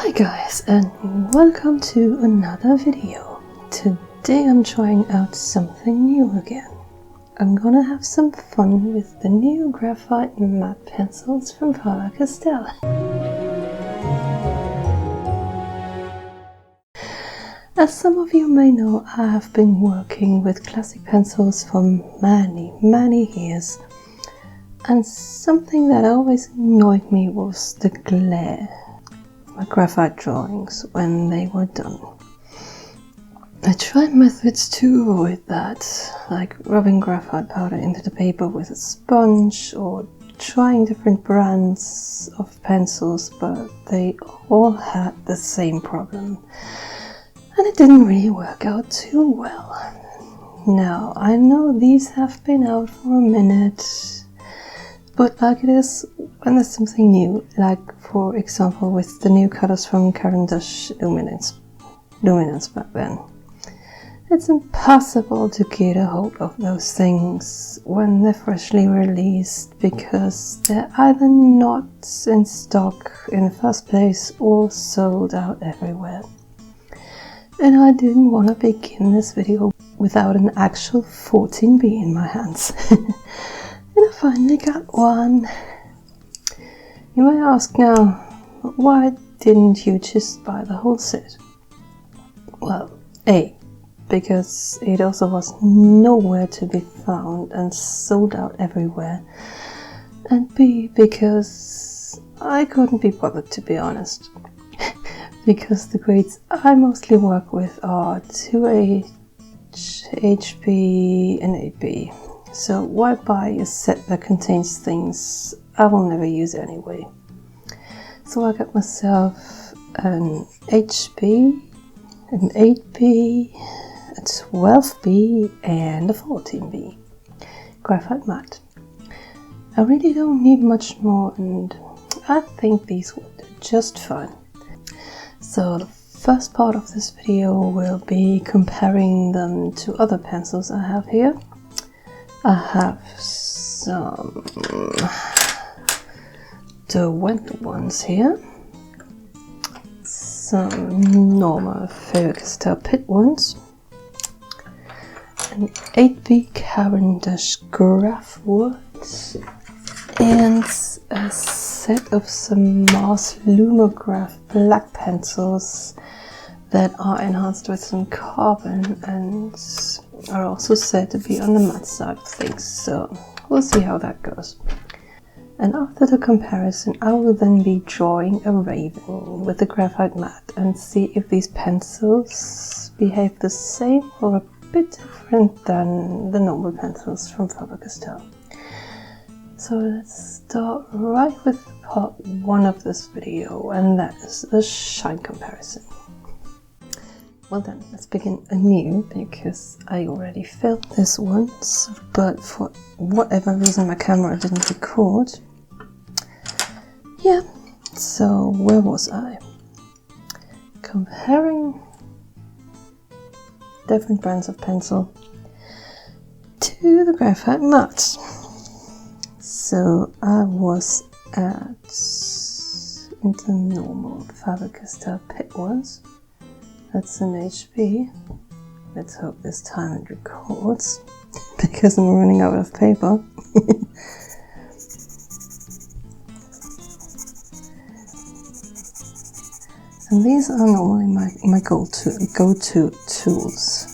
Hi guys, and welcome to another video. Today I'm trying out something new again. I'm gonna have some fun with the new graphite matte pencils from Faber Castell. As some of you may know, I have been working with classic pencils for many years, and something that always annoyed me was the glare of my graphite drawings when they were done. I tried methods to avoid that, like rubbing graphite powder into the paper with a sponge or trying different brands of pencils, but they all had the same problem. And it didn't really work out too well. Now, I know these have been out for a minute, but like it is when there's something new, like for example with the new colors from Cavendish Luminance back then. It's impossible to get a hold of those things when they're freshly released because they're either not in stock in the first place or sold out everywhere. And I didn't want to begin this video without an actual 14B in my hands. And I finally got one. You may ask now, why didn't you just buy the whole set? Well, A, because it also was nowhere to be found and sold out everywhere. And B, because I couldn't be bothered, to be honest. Because the grades I mostly work with are 2H, HB and 8B. So why buy a set that contains things I will never use anyway? So I got myself an HB, an 8B, a 12B and a 14B. Graphite matte. I really don't need much more, and I think these will do just fine. So the first part of this video will be comparing them to other pencils I have here. I have some Derwent ones here, some normal Faber Castell Pitt ones, an 8B Cavendish Graphite, and a set of some Mars Lumograph black pencils that are enhanced with some carbon and are also said to be on the matte side of things, so we'll see how that goes. And after the comparison, I will then be drawing a raven with the graphite matte and see if these pencils behave the same or a bit different than the normal pencils from Faber Castell. So let's start right with part 1 of this video, and that is the shine comparison. Well then, let's begin anew, because I already filmed this once, but for whatever reason my camera didn't record. Yeah, so where was I? Comparing different brands of pencil to the graphite matte. So I was at the normal Faber Castell Pitt ones. That's an HB. Let's hope this time it records, because I'm running out of paper. And these are normally my go-to tools.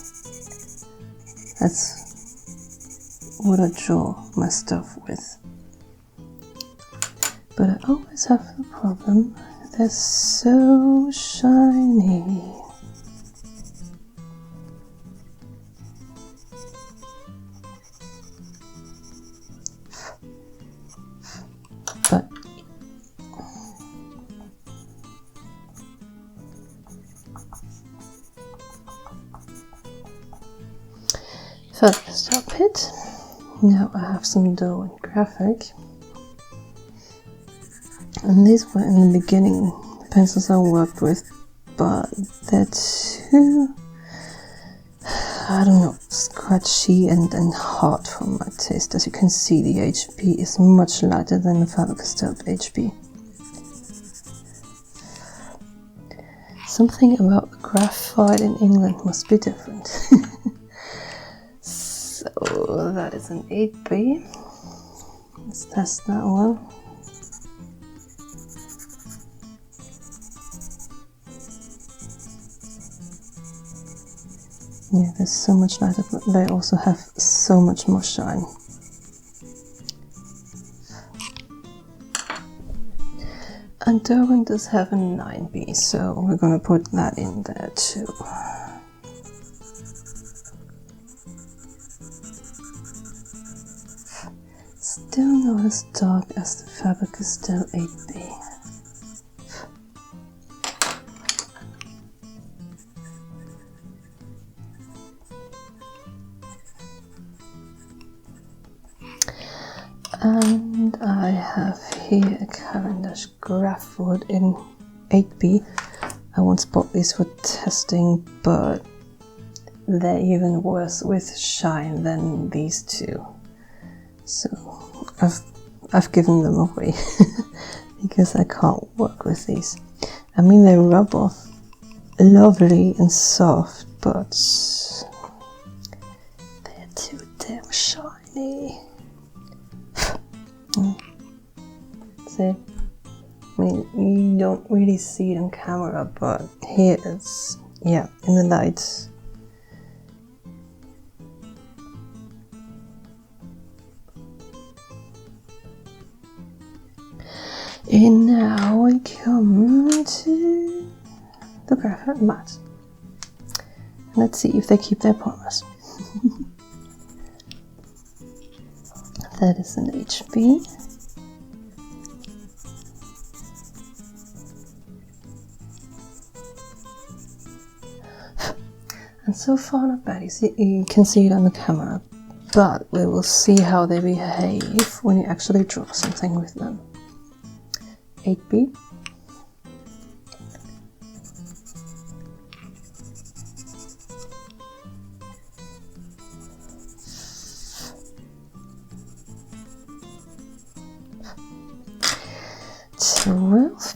That's what I draw my stuff with. But I always have the problem, they're so shiny. But Faber Castell Pitt. Now I have some Derwent Graphite. And these were in the beginning the pencils I worked with, but they're too, I don't know, scratchy and hard for my taste. As you can see, the HB is much lighter than the Faber Castell HB. Something about the graphite in England must be different. So that is an 8B. Let's test that one. Yeah, there's so much lighter, but they also have so much more shine. And Durban does have a 9B, so we're gonna put that in there too. Still not as dark as the Faber Castell 8B. And I have here a Cavendish Graphwood in 8B. I once bought these for testing, but they're even worse with shine than these two. So I've given them away because I can't work with these. I mean, they rub off lovely and soft, but they're too damn shiny. See, I mean, you don't really see it on camera, but here it's, yeah, in the light. And now we come to the Graphite Matt. Let's see if they keep their promise. That is an HB. And so far not bad. You can see it on the camera, but we will see how they behave when you actually draw something with them. 8B.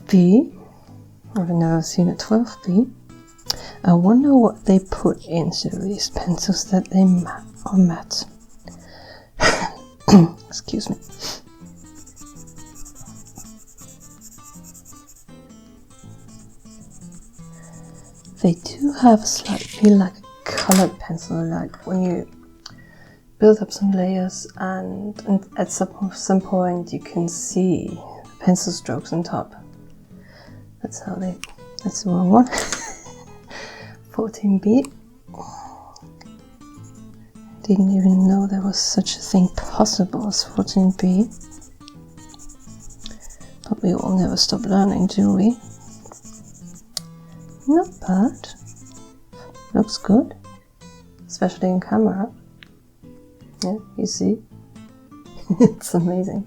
B. I've never seen a 12B. I wonder what they put into these pencils that they are matte. Excuse me. They do have slightly like a colored pencil, like when you build up some layers and at some point you can see the pencil strokes on top. That's the wrong one. 14B. Didn't even know there was such a thing possible as 14B. But we will never stop learning, do we? Not bad. Looks good. Especially in camera. Yeah, you see? It's amazing.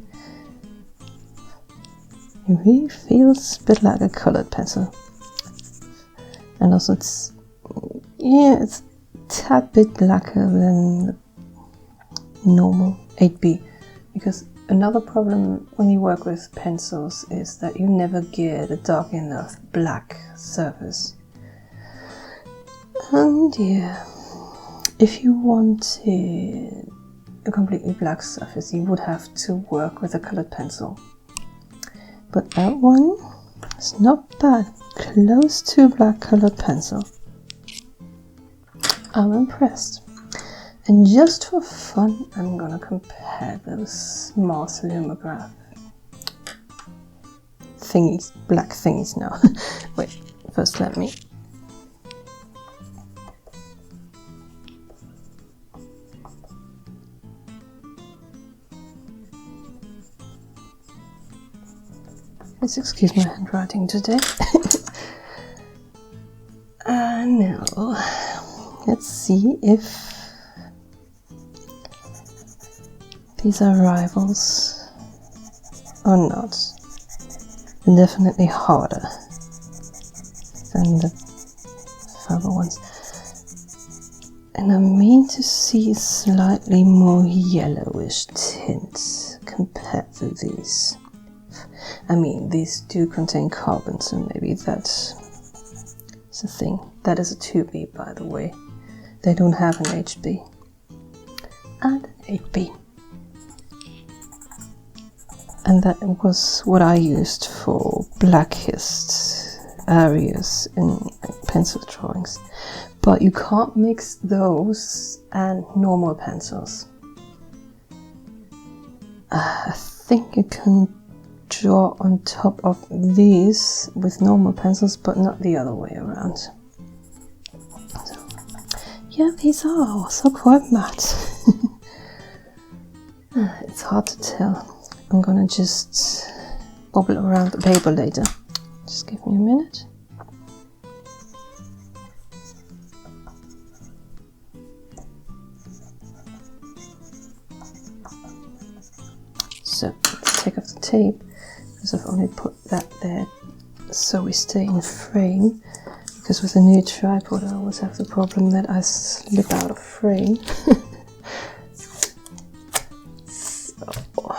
It really feels a bit like a colored pencil. And also it's a tad bit blacker than the normal 8B. Because another problem when you work with pencils is that you never get a dark enough black surface. And yeah, if you wanted a completely black surface, you would have to work with a colored pencil. But that one is not bad, close to a black colored pencil. I'm impressed. And just for fun, I'm gonna compare those Mars Lumograph thingies, black thingies now. Wait, first let me. Please excuse my handwriting today. Now, let's see if these are rivals or not. They're definitely harder than the Faber ones. And I mean to see slightly more yellowish tints compared to these. I mean, these do contain carbon, so maybe that It's a thing. That is a 2B, by the way. They don't have an HB. And an 8B. And that was what I used for blackest areas in pencil drawings. But you can't mix those and normal pencils. I think you can draw on top of these with normal pencils, but not the other way around. So, yeah, these are also quite matte. It's hard to tell. I'm gonna just bobble around the paper later. Just give me a minute. So let's take off the tape, because I've only put that there so we stay in frame. Because with a new tripod I always have the problem that I slip out of frame. So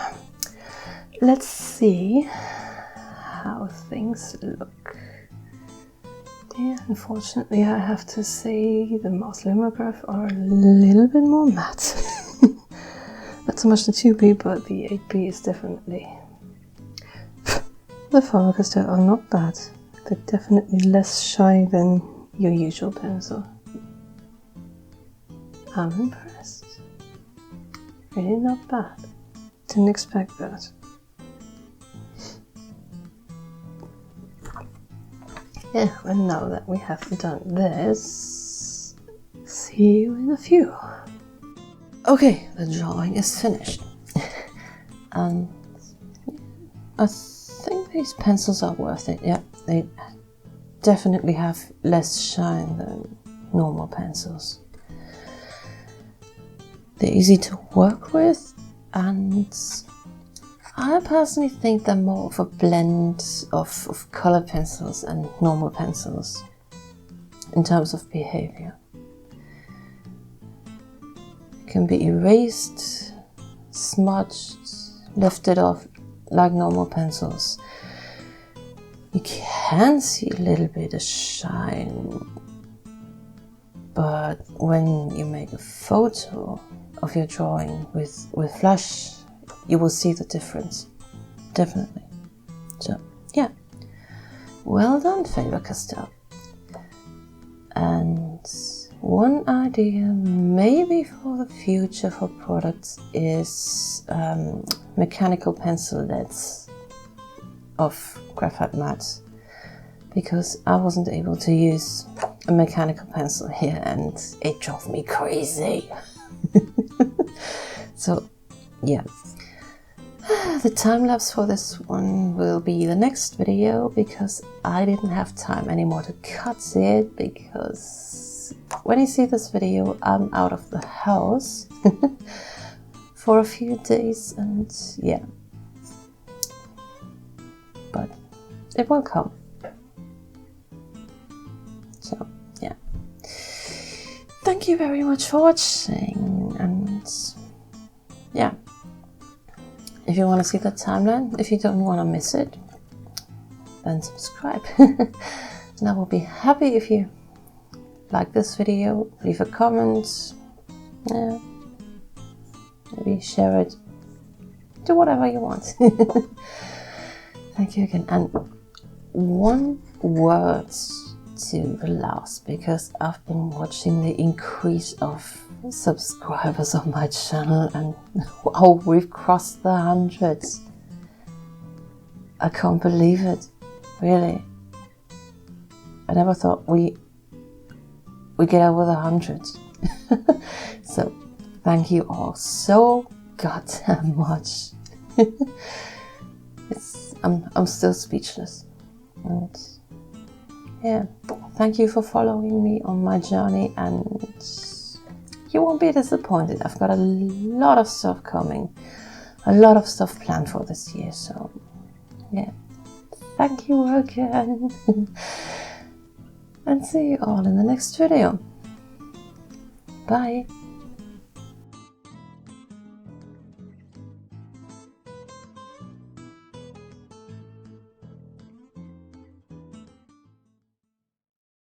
let's see how things look. Yeah, unfortunately I have to say the mouse lithograph are a little bit more matte. Not so much the 2B, but the 8B is definitely... The Faber Castell are not bad. They're definitely less shiny than your usual pencil. I'm impressed. Really not bad. Didn't expect that. Yeah, and now that we have done this, see you in a few. Okay, the drawing is finished. And I think these pencils are worth it. Yeah, they definitely have less shine than normal pencils. They're easy to work with, and I personally think they're more of a blend of color pencils and normal pencils in terms of behavior. Can be erased, smudged, lifted off like normal pencils. You can see a little bit of shine, but when you make a photo of your drawing with flash, you will see the difference, definitely. So yeah, well done, Faber Castell. And one idea maybe for the future for products is mechanical pencil leads of Graphite Matt, because I wasn't able to use a mechanical pencil here and it drove me crazy. So yeah, the time lapse for this one will be the next video, because I didn't have time anymore to cut it, because when you see this video I'm out of the house for a few days, and yeah, but it will come. So yeah, thank you very much for watching, and yeah, if you want to see the timeline, if you don't want to miss it, then subscribe. And I will be happy if you like this video, leave a comment, yeah, maybe share it, do whatever you want. Thank you again. And one word to the last, because I've been watching the increase of subscribers on my channel, and oh, we've crossed the 100s. I can't believe it, really. I never thought we get over the 100s. So thank you all so goddamn much. I'm still speechless. And yeah, thank you for following me on my journey, and you won't be disappointed. I've got a lot of stuff coming, a lot of stuff planned for this year, so yeah, thank you again. And see you all in the next video. Bye.